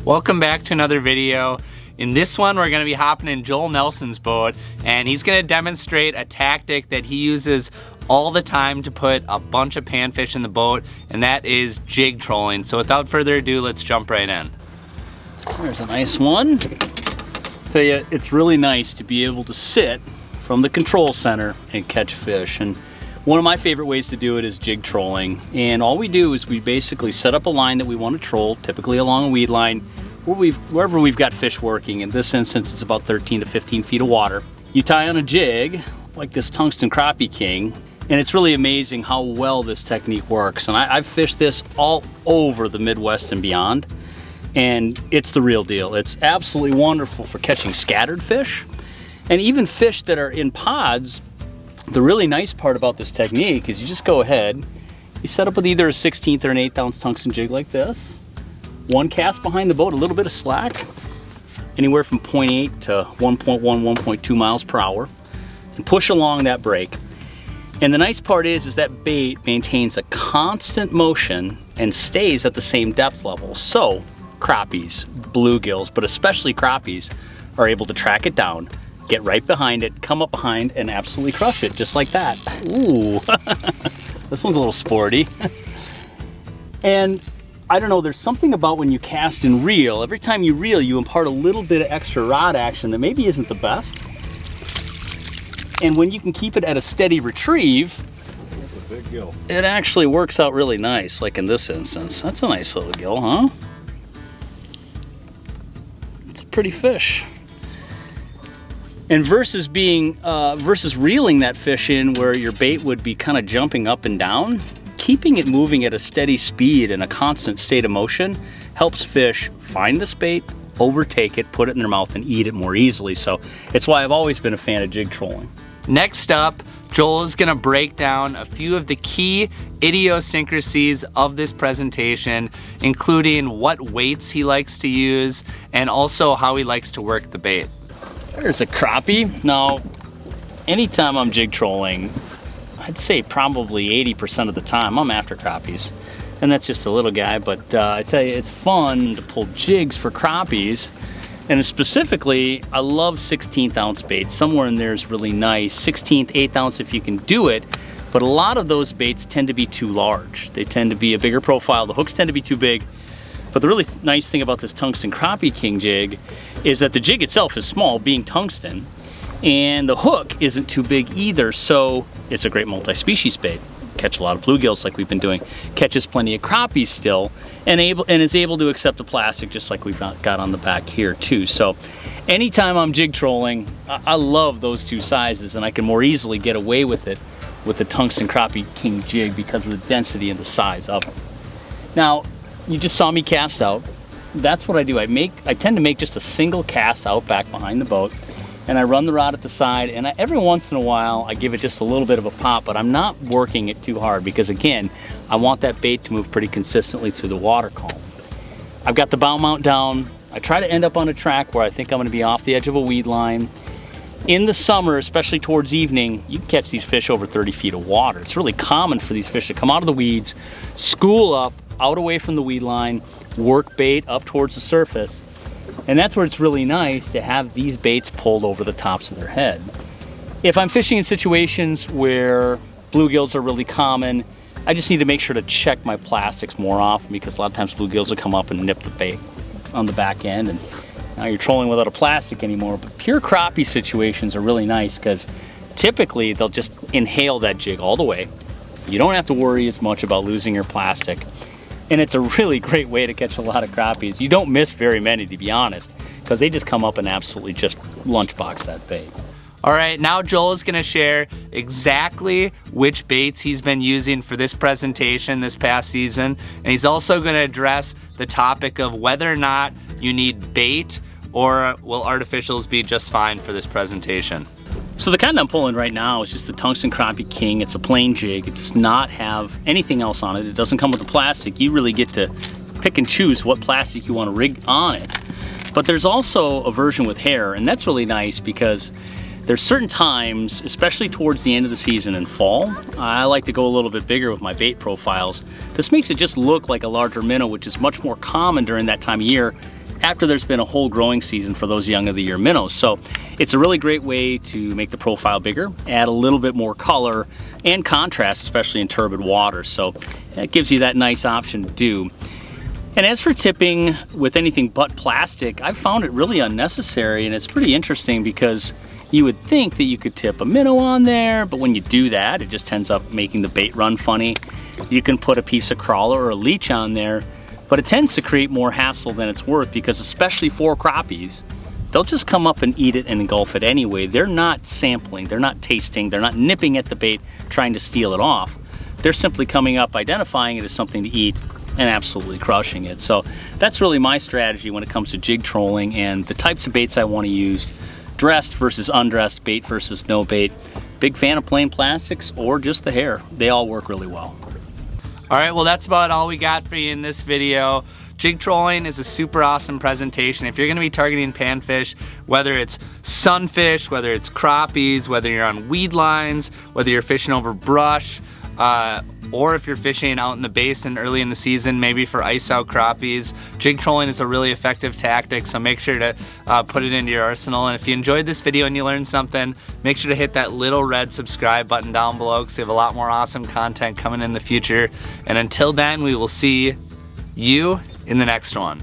Welcome back to another video. In this one, we're gonna be hopping in Joel Nelson's boat, and he's gonna demonstrate a tactic that he uses all the time to put a bunch of panfish in the boat, and that is jig trolling. So without further ado, let's jump right in. There's a nice one. Tell you, it's really nice to be able to sit from the control center and catch fish. And one of my favorite ways to do it is jig trolling. And all we do is we basically set up a line that we want to troll, typically along a weed line, wherever we've got fish working. In this instance, it's about 13 to 15 feet of water. You tie on a jig, like this tungsten crappie king, and it's really amazing how well this technique works. And I've fished this all over the Midwest and beyond, and it's the real deal. It's absolutely wonderful for catching scattered fish, and even fish that are in pods. The really nice part about this technique is you just go ahead, you set up with either a 16th or an 1/8 ounce tungsten jig like this, one cast behind the boat, a little bit of slack, anywhere from 0.8 to 1.1, 1.2 miles per hour, and push along that break. And the nice part is that bait maintains a constant motion and stays at the same depth level. So crappies, bluegills, but especially crappies, are able to track it down, get right behind it, come up behind, and absolutely crush it, just like that. Ooh, this one's a little sporty. And I don't know, there's something about when you cast and reel, every time you reel, you impart a little bit of extra rod action that maybe isn't the best. And when you can keep it at a steady retrieve, that's a big gill. It actually works out really nice, like in this instance. That's a nice little gill, huh? It's a pretty fish. And versus reeling that fish in where your bait would be kind of jumping up and down, keeping it moving at a steady speed and a constant state of motion helps fish find this bait, overtake it, put it in their mouth, and eat it more easily. So it's why I've always been a fan of jig trolling. Next up, Joel is gonna break down a few of the key idiosyncrasies of this presentation, including what weights he likes to use and also how he likes to work the bait. There's a crappie. Now, anytime I'm jig trolling, I'd say probably 80% of the time I'm after crappies. And that's just a little guy, but I tell you, it's fun to pull jigs for crappies. And specifically, I love 16th ounce baits. Somewhere in there is really nice. 16th, 1/8 ounce if you can do it. But a lot of those baits tend to be too large. They tend to be a bigger profile. The hooks tend to be too big. But the really nice thing about this tungsten crappie king jig is that the jig itself is small, being tungsten, and the hook isn't too big either, so it's a great multi-species bait. Catch a lot of bluegills like we've been doing, catches plenty of crappies still, and is able to accept the plastic just like we've got on the back here too. So anytime I'm jig trolling, I love those two sizes, and I can more easily get away with it with the tungsten crappie king jig because of the density and the size of it. Now, you just saw me cast out. That's what I do. I tend to make just a single cast out back behind the boat, and I run the rod at the side, and every once in a while I give it just a little bit of a pop, but I'm not working it too hard because, again, I want that bait to move pretty consistently through the water column. I've got the bow mount down. I try to end up on a track where I think I'm going to be off the edge of a weed line. In the summer, especially towards evening, you can catch these fish over 30 feet of water. It's really common for these fish to come out of the weeds, school up, out away from the weed line, work bait up towards the surface. And that's where it's really nice to have these baits pulled over the tops of their head. If I'm fishing in situations where bluegills are really common, I just need to make sure to check my plastics more often, because a lot of times bluegills will come up and nip the bait on the back end, and now you're trolling without a plastic anymore. But pure crappie situations are really nice because typically they'll just inhale that jig all the way. You don't have to worry as much about losing your plastic. And it's a really great way to catch a lot of crappies. You don't miss very many, to be honest, because they just come up and absolutely just lunchbox that bait. All right, now Joel is gonna share exactly which baits he's been using for this presentation this past season. And he's also gonna address the topic of whether or not you need bait or will artificials be just fine for this presentation. So the kind I'm pulling right now is just the tungsten crappie king. It's a plain jig. It does not have anything else on it. It doesn't come with the plastic. You really get to pick and choose what plastic you want to rig on it. But there's also a version with hair, and that's really nice because there's certain times, especially towards the end of the season in fall, I like to go a little bit bigger with my bait profiles. This makes it just look like a larger minnow, which is much more common during that time of year. after there's been a whole growing season for those young of the year minnows. So it's a really great way to make the profile bigger, add a little bit more color and contrast, especially in turbid water. So that gives you that nice option to do. And as for tipping with anything but plastic, I've found it really unnecessary, and it's pretty interesting because you would think that you could tip a minnow on there, but when you do that, it just ends up making the bait run funny. You can put a piece of crawler or a leech on there, but it tends to create more hassle than it's worth, because especially for crappies, they'll just come up and eat it and engulf it anyway. They're not sampling, they're not tasting, they're not nipping at the bait trying to steal it off. They're simply coming up, identifying it as something to eat, and absolutely crushing it. So that's really my strategy when it comes to jig trolling and the types of baits I want to use. Dressed versus undressed, bait versus no bait. Big fan of plain plastics or just the hair. They all work really well. All right, well, that's about all we got for you in this video. Jig trolling is a super awesome presentation. If you're gonna be targeting panfish, whether it's sunfish, whether it's crappies, whether you're on weed lines, whether you're fishing over brush, or if you're fishing out in the basin early in the season, maybe for ice out crappies, jig trolling is a really effective tactic, so make sure to put it into your arsenal. And if you enjoyed this video and you learned something, make sure to hit that little red subscribe button down below, because we have a lot more awesome content coming in the future. And until then, we will see you in the next one.